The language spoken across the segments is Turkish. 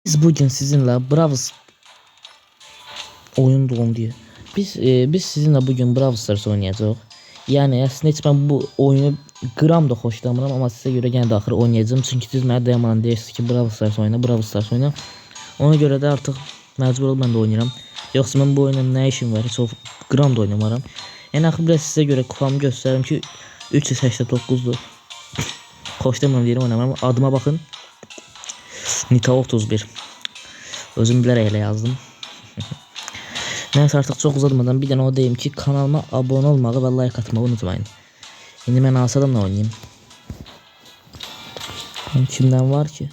Biz bugün sizinle Brawl oyun doğum diye. Biz sizinle bugün Brawl Stars oynayacağız. Yani aslında hiç ben bu oyunu gram da hoşlamıram ama size göre gene de axır oynayacağım. Çünkü siz mənə dayanmadan deyirsiniz ki Brawl Stars oyna, Brawl Stars oyna. Ona göre de artık mecbur olub mən də oynayıram. Yoxsa mən bu oyuna nə işim var? Heç gram da oynamaram. Yəni axı biraz sizə görə kupamı göstərim ki 389'dur. Hoşlamıram deyirəm oynamıram. Adıma baxın. Nita 31. Özüm bilərək elə yazdım. Neyse artık çok uzatmadan bir tane o diyeyim ki kanalıma abone olmayı ve like atmayı unutmayın. Şimdi ben Asadımla oynayayım. Kimden var ki?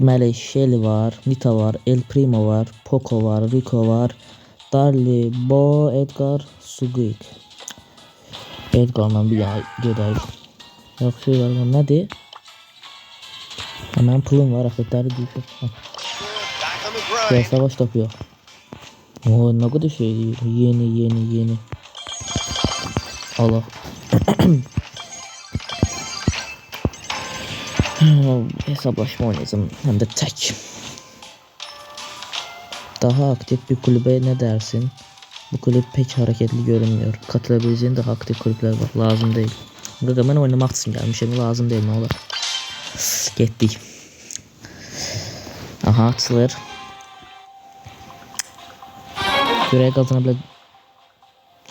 Deməli Shelly var, Nita var, El Primo var, Poco var, Rico var, Darly, Bo, Edgar, Squeak. Edgar'la bir yana gedəyik. Yox şey var, nədir? Hemen pulum var, axıtları deyib. Ya savaş topu yok. Oo ne kadar şey yeni. Allah. Hesaplaşma oynayacağım hem de tek. Daha aktif bir kulübe ne dersin? Bu kulüp pek hareketli görünmüyor. Katılabileceğin daha aktif kulüpler var. Lazım değil. Gaga ben oynamak için gelmişim. Lazım değil ne olur. Gittik. Aha açılır. Görev kazanabilir.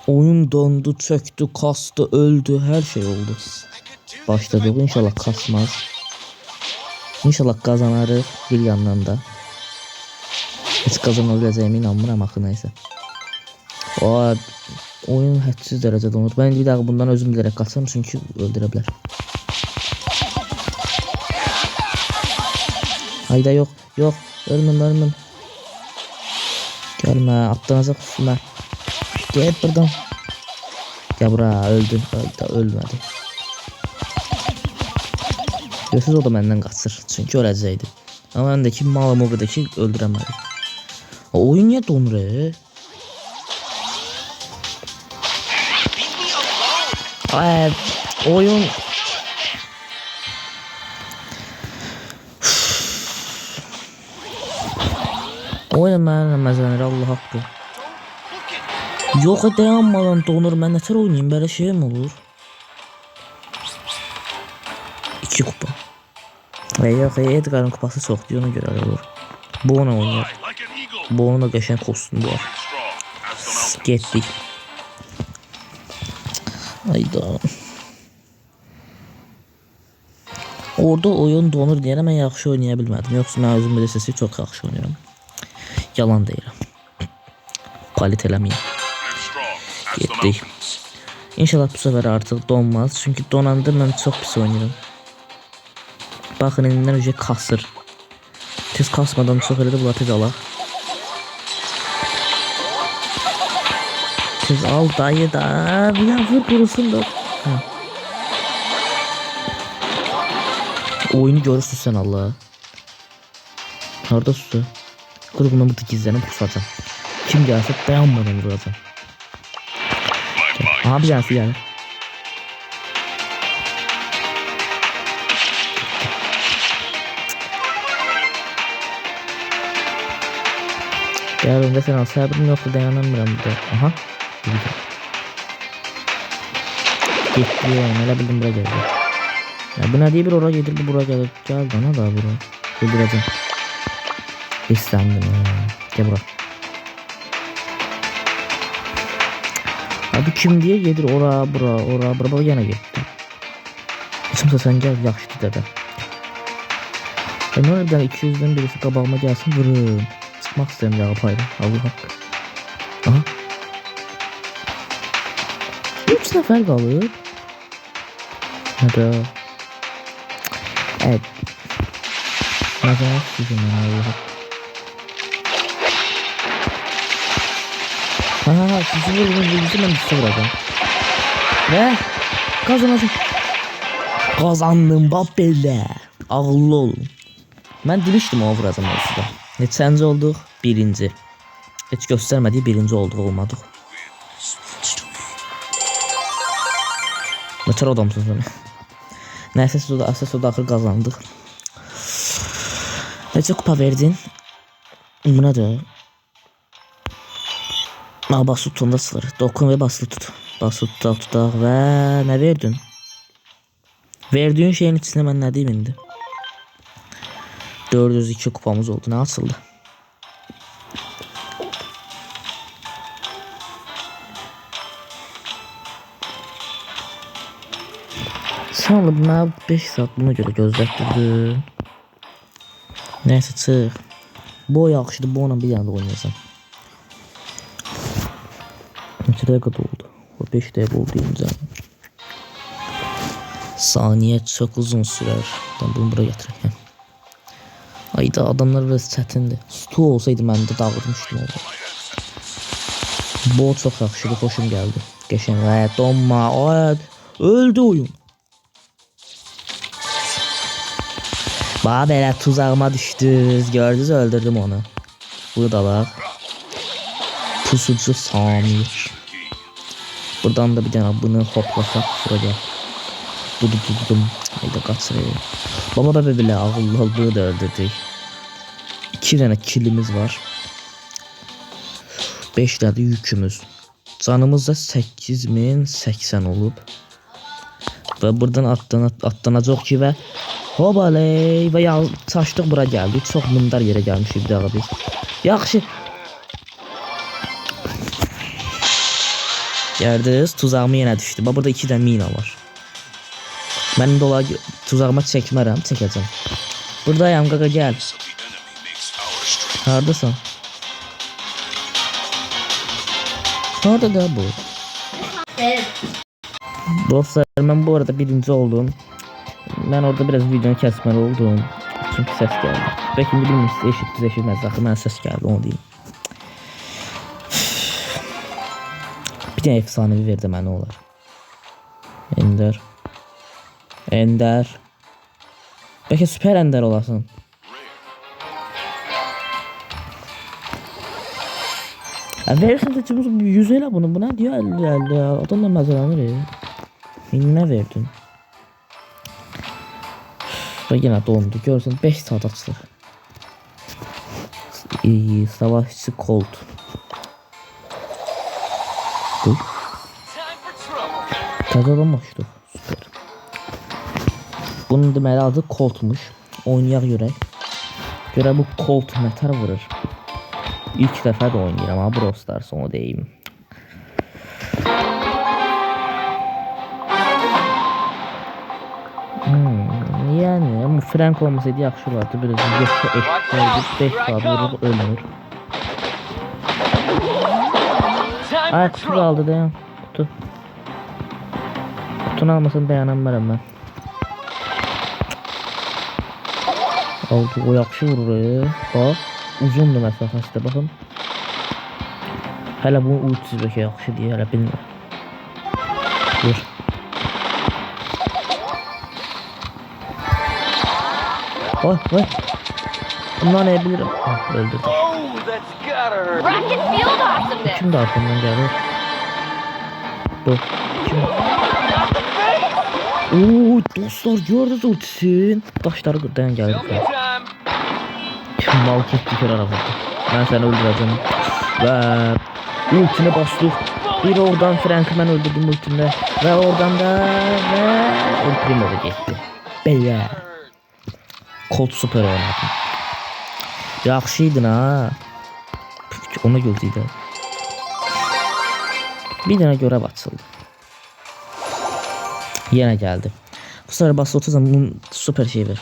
Oyun dondu, çöktü, kastı, öldü, her şey oldu. Başladık. İnşallah kasmaz. İnşallah kazanırız bir yandan da. Hiç kazanabileceğime inanmıram axı neyse. O oyun hədsiz dərəcədə donur. Ben bir daha bundan özüm bilərək qaçsam çünkü öldürə bilər. Hayda yok. Ölməm. Gelme, atlanacak üstüme. Gel buradan. Ya bura öldü. Ölmedi. Görsüz o da benden kaçır. Çünkü öləcəkdi. Ama bendeki malım o kadar ki öldürəmədi. Oyun niye donur oyun oyun mənə Allah haqqı. Yox dayanmadan donur. Mən nətər oynayayım? Belə şey mi olur? 2 kupa. Yox Edgar'ın kupası çoxdur, ona görə olur. Bu ona oynayır. Bu onun da qəşəng kostümü var. Getdik. Hayda. Orada oyun donur deyənə mən yaxşı oynaya bilmədim. Yoxsa mən özüm bilirsiniz çox yaxşı oynayıram. Yalan deyirəm. Palit eləməyim. Getdik. İnşallah bu sefer artık donmaz. Çünkü donanda mən çox pis oynayıram. Baxın indidən öncə kasır. Tez kasmadan çox elə də bu tez alaq. Tez al dayı da. Ya vur kurusun da. Oyunu görürsün sen Allah. Harada su. Grubuna bu gizlenip pusacağım. Kim gelse dayanmadan vuracağım. Abi gelsin yani. Ya önde sen al sabrım yoksa dayanamıyorum burada. Aha. Gitti yani öyle bildim buraya geldi. Ya bu ne diye bir oraya getirdi buraya geldi. Gel bana da buraya. Öldüreceğim. İstendim gel buraya. Abi kim diye gelir ora bura yana gitti. Kimse sen gel yaxşı dede. Ben oradan 200'den birisi qabağıma gelsin vurun. Çıkmak istəyirəm yağı payda. Allah haqqı. Aha. 3 nəfər qalıb. Hədə. Evet. Nəzər sizin Allah haqqı. Ha sizi vurduğunuz ben size vuracağım. Ve kazanacağım. Kazandım babele. Ağıllı olun. Ben demiştim o vuracağım aslında. Neçənci olduq? Birinci. Heç göstərmədiyi birinci olduq olmadıq. Neçər adamsınız onu? Nəysə siz o da axır qazandıq. Necə kupa verdin? Buna da. Basılı tutunda sılır. Dokun ve basılı tut. Basılı tutak ve ne verdin? Verdiğin şeyin içine ben ne diyeyim indi? 402 kupamız oldu. Ne açıldı? Sen oğlum bana 5 saat buna göre gözlətdirdin. Neyse çıx. Bu yaxşıdır. Bu ona bir yana da oynayacağım. Neçə dəqiqə oldu? 5 dəqiqə oldu imzam. Saniye çok uzun sürer. Ben bunu buraya getireyim. Ayda adamlar biraz çətindir. Stu olsaydı mən də dağıtmışdım onu. Bu çok yaxşıdır. Xoşum geldi. Geçen ve donma. Evet. Öldü oyun. Bana belə tuzağıma düşdünüz. Gördünüz öldürdüm onu. Buradalar. Pusucu Samir. Buradan da bir tane bunu hoplasak şuraya. Budum. Hayda kaçırıyor. Baba bebe bile ağıllı da öldürdük. 2 tane killimiz var. 5 tane yükümüz. Canımız da 8080 olub. Ve buradan atlanacaq ki və hobaley və ya çaşdıq bura gəldik. Çox mındar yerə gəlmişik bir daha biz. Yaxşı. Gördünüz tuzağıma yenə düşdü. Burada 2 tane mina var. Mən də ola tuzağıma çəkmərəm, çəkəcəm. Buradayam qaqa gəl. Hardasan? Orada da bu. Evet. Dostlar ben bu arada birinci oldum. Ben orada biraz videonu kesmeli oldum. Çünkü ses geldi. Belki de bilmiyorum size eşitmez. Zaten ben ses geldi onu diyeyim. Bir tane efsanevi verdi mənə olar. Ender. Belki süper Ender olasın. Verirsen de çabuk 100 elə bunu. Buna diyor 50 adamlar məzələnir. Ne verdin? Ve yine dondu. Görürsən 5 saat açılır. Savaşçı Colt. Dur. Təzədən başladıq. Süper. Bunun deməli adı Coltmuş. Oynayaq görək. Görə bu Colt nətər vurur. İlk dəfə də oynayıram ama Brawl Stars onu deyim. Yani ama Frank olmasaydı yaxşı olardı. Biraz eşitlerdi. 5 saat vurur ölür. Ay kutu aldı dayan. Kutu. Kutunu almasın dayanamıram ben. Aldı o yaxşı vurur. Bak uzundur məsafəsi də baxın. Hələ bunun ultisi bəlkə yaxşı deyə hələ bilmirəm. Dur. Vay. Bundan ne bilirim? Öldürdüm. Kim de arkamdan gelir? Bu. Kim? Ooo dostlar gördünüz ultisin. Taşları gırdayan gelir. Kim mal gitti kör arabada. Ben seni öldüreceğim. Ve ultine bastık. Bir oradan Frank'ı ben öldürdüm ultimle. Ve oradan da El Primo da gitti. Beyler. Colt süper oynadı. Yaxşıydın ha. Ona gözüydü. Bir tane görev açıldı. Yine geldi. Bu sefer basılı 30 bunun süper şey ver.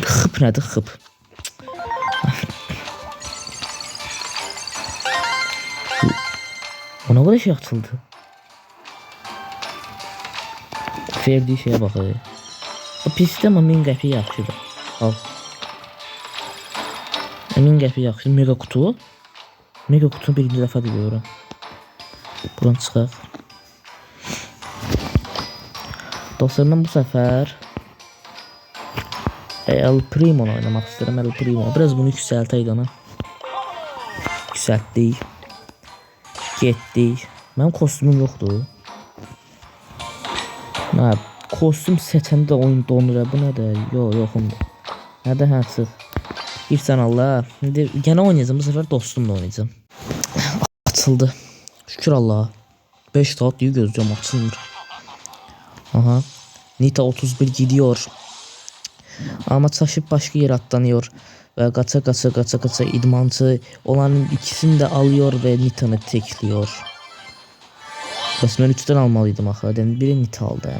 Hıp nedir hıp? Ona kadar şey açıldı. Verdiği şeye bak abi. O pisdə ama 1000 qəpik yaxşıdır. Al. 1000 qəpik yaxşı. Mega kutu. Mega kutunu birinci dəfə görürəm. Buradan çıxaq. Dostlar mən bu səfər El Primo'nu oynamaq istəyirəm. El Primo. Biraz bunu yüksəltəyik ona. Yüksəltdik. Getdik. Mənim kostümüm yoxdur. Kostüm seçəndə oyun donur. Bu nədir? Yoxum. Nədir həqiq? İrsən Allah. İndi yenə oynayacağım. Bu səfər dostumla oynayacağım. Açıldı. Şükür Allah'a. 5 saat diye gözlüyorum, açılmır. Aha. Nita 31 gidiyor. Ama çaşıp başka yere atlanıyor. Ve kaça idmancı olanın ikisini de alıyor ve Nita'nı tekliyor. Bəs mən 3'ten almalıydım axı. Biri Nita aldı.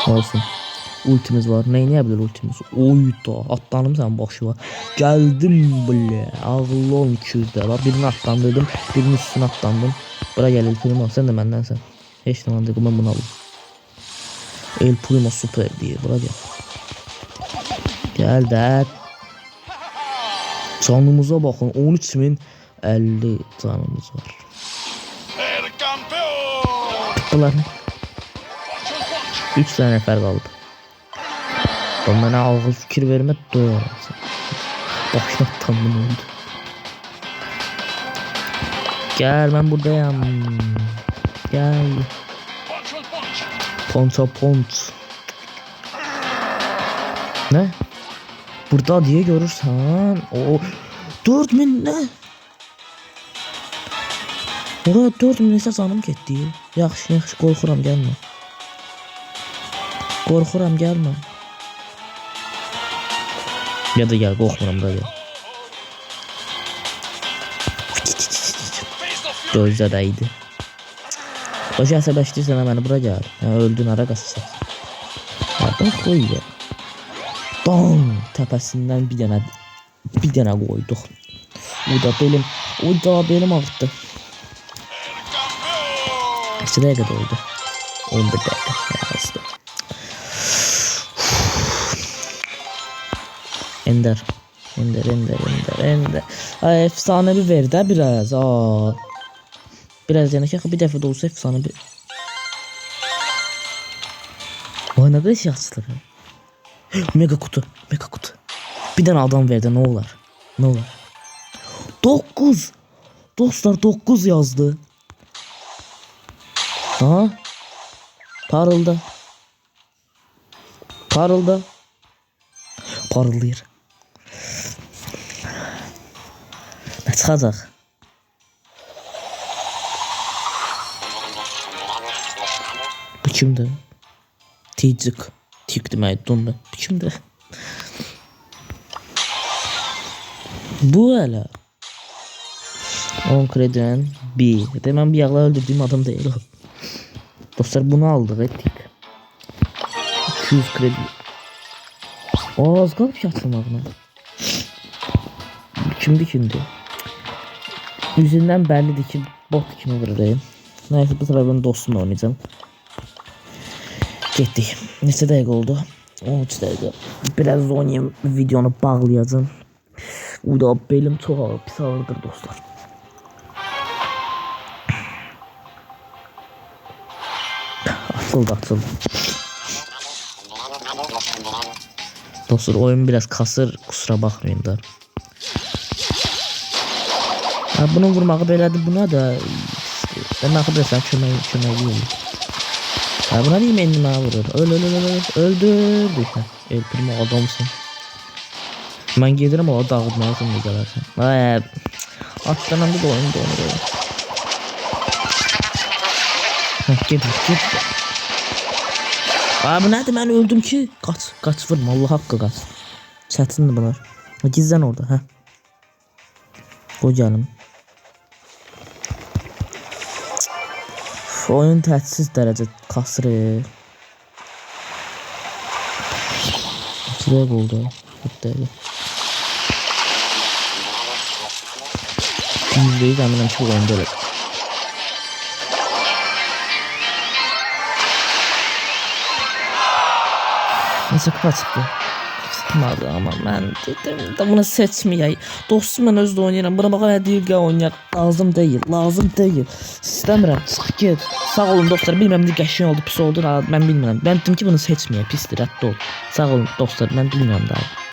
Olsun. Ultimiz var. Neyine bilir ultimiz? Oyda. Atlanım sen başıma. Geldim bile. Ağıllı ol 200'de. Bak birini atlandırdım. Birinin üstüne atlandım. Bura gel El Primo. Sen de benden sen. Hiç zaman dedim ben bunu alayım. El Primo süper diye. Bura gel. Gel de. Canımıza bakın. 13.050 canımız var. Bunlar ne? 3 tane nefer kaldı. Bana ağıl fikir verme doğru. Başına tanrım oldu. Gel ben buradayım. Gel. Ponça ponç. Ne? Burada diye görürsen. O 4000 ne? Oraya 4000 nesə canım getdi. Yaxşı qorxuram gəlmə. Qorxuram gəlmə. Ya da gel korkmuram da gel. Gözde değdi. O şey əsəbləşdirsən məni bura gel. Öldün ara qaçacaq. Adam koy ya. Bam təpəsindən bir dənə qoyduq. O da belim ağrıdı. Kaç dəqiqə oldu? 11 dəqiqə. Ender. Ay, efsane bir ver de biraz. Biraz yani bir defa da olsa efsane bir. O ne kadar şey açılır. Mega kutu. Bir tane adam verdi, ne olur. 9. Dostlar 9 yazdı. Ha? Parıldı. Parıldayır. Ne çıkacak? Bu kimdi? Tik demek dondu. Bu kimdi? Bu hele. 10 krediden bir. Demem bir yağla öldürdüğüm adam değil o. Dostlar bunu aldık ettik. 200 kredi. Az kalmış ki atılmadığına. Kimdi? Yüzünden bellidir ki bot kimi vururayım. Neyse bu sefer ben dostumla oynayacağım. Getdik. Neçə dəqiqə oldu? 13 dəqiqə. Biraz oynayayım, videonu bağlayacağım. O da belim çox ağır, pis ağırdır dostlar. Açıldı. Dostlar oyun biraz kasır, kusura bakmayın da. Ha, bunun vurmağı belədir, buna da ben arkadaşlar köməkli. Ha, buna diyeyim endime vurur. Öldürdük. El Primo adamsın. Ben gelirim o dağıtmalısın ne gelersen. Ay, atlanandı da oyun donuyor. Git. Abi nerede ben öldüm ki? Kaç vurma Allah hakkı kaç. Çətindir bunlar. Gizlen orada ha. Koy canım. Oyun təhdsiz dərəcə kasır. Şuraya oldu. Bitti. %100 əminəm ki oyunda öyle. Neyse kupa çıktı. Çıkmadı ama ben dedim de bunu seçmeyeyim. Dostum ben özde oynayıram. Buna baka değil oynayak. Lazım değil. İstemiyorum. Çık git. Sağ olun dostlar. Bilmem ne qəşəng oldu, pis oldu. Ben bilmirəm. Ben dedim ki bunu seçmeyeyim. Pisdir. Rədd ol. Sağ olun dostlar. Ben bilmirəm daha.